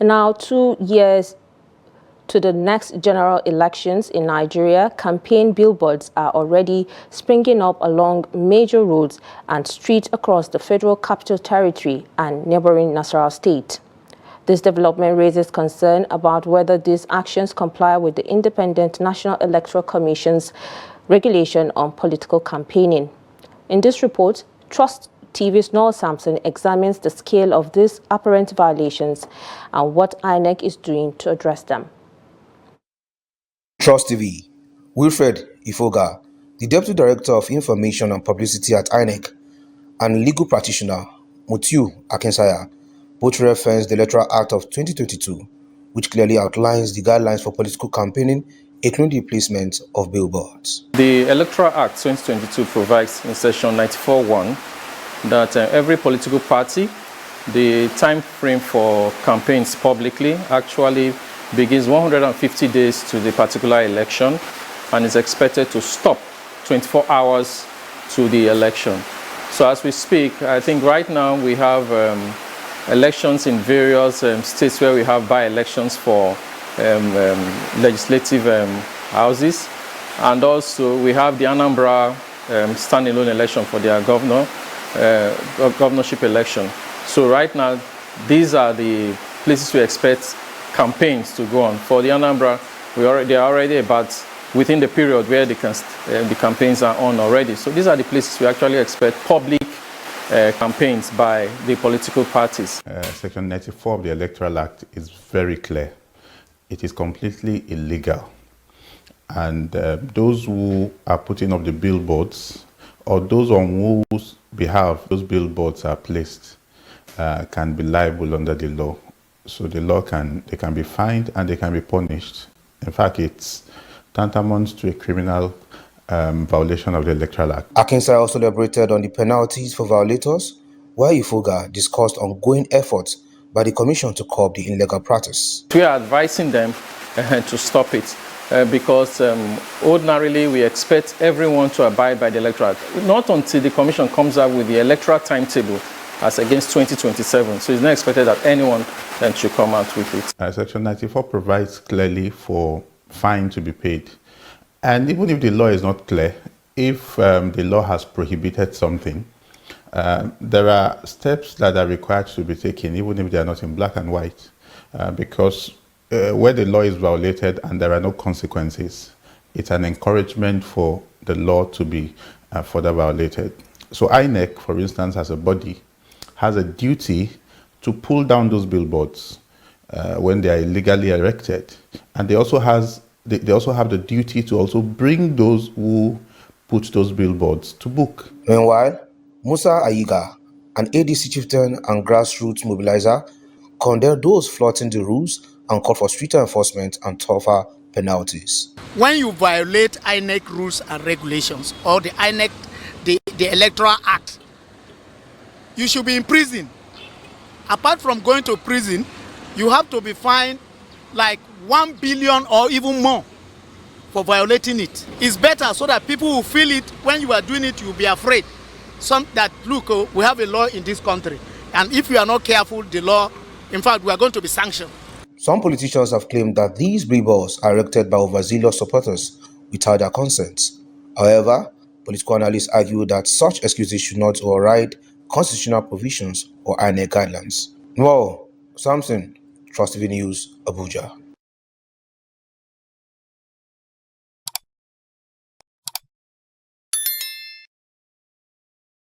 Now, 2 years to the next general elections in Nigeria, campaign billboards are already springing up along major roads and streets across the Federal Capital Territory and neighboring Nasarawa State. This development raises concern about whether these actions comply with the Independent National Electoral Commission's regulation on political campaigning. In this report, Trust TV's Nuel Samson examines the scale of these apparent violations and what INEC is doing to address them. Trust TV, Wilfred Ifoga, the Deputy Director of Information and Publicity at INEC, and legal practitioner Mutiu Akinsanya, both reference the Electoral Act of 2022, which clearly outlines the guidelines for political campaigning, including the placement of billboards. The Electoral Act 2022 provides in section 94(1) that every political party, the time frame for campaigns publicly actually begins 150 days to the particular election and is expected to stop 24 hours to the election. So as we speak, I think right now we have elections in various states where we have by-elections for legislative houses, and also we have the Anambra standalone election for their governorship election. So right now, these are the places we expect campaigns to go on. For the Anambra, they are already about within the period where the campaigns are on already. So these are the places we actually expect public campaigns by the political parties. Section 94 of the Electoral Act is very clear. It is completely illegal. And those who are putting up the billboards, or those on whose behalf those billboards are placed, can be liable under the law. So the law they can be fined and they can be punished. In fact, it's tantamount to a criminal violation of the Electoral Act. Akinsanya also elaborated on the penalties for violators, while Ifoga discussed ongoing efforts by the Commission to curb the illegal practice. We are advising them to stop it because ordinarily we expect everyone to abide by the Electoral Act, not until the Commission comes up with the electoral timetable as against 2027. So it's not expected that anyone then should come out with it. Section 94 provides clearly for fine to be paid. And even if the law is not clear, if the law has prohibited something, there are steps that are required to be taken, even if they are not in black and white, because where the law is violated and there are no consequences, it's an encouragement for the law to be further violated. So INEC, for instance, as a body, has a duty to pull down those billboards when they are illegally erected, and they also have the duty to also bring those who put those billboards to book. Meanwhile, Musa Ayiga, an ADC chieftain and grassroots mobilizer, condemned those flouting the rules and called for stricter enforcement and tougher penalties. When you violate INEC rules and regulations or the INEC, the Electoral Act, you should be in prison. Apart from going to prison, you have to be fined like 1 billion or even more for violating it. It's better so that people will feel it when you are doing it, you'll be afraid. Look, we have a law in this country, and if you are not careful, the law, in fact, we are going to be sanctioned. Some politicians have claimed that these billboards are erected by overzealous supporters without their consent. However, political analysts argue that such excuses should not override constitutional provisions or INEC guidelines. Nuel, Samson, Trust TV News, Abuja.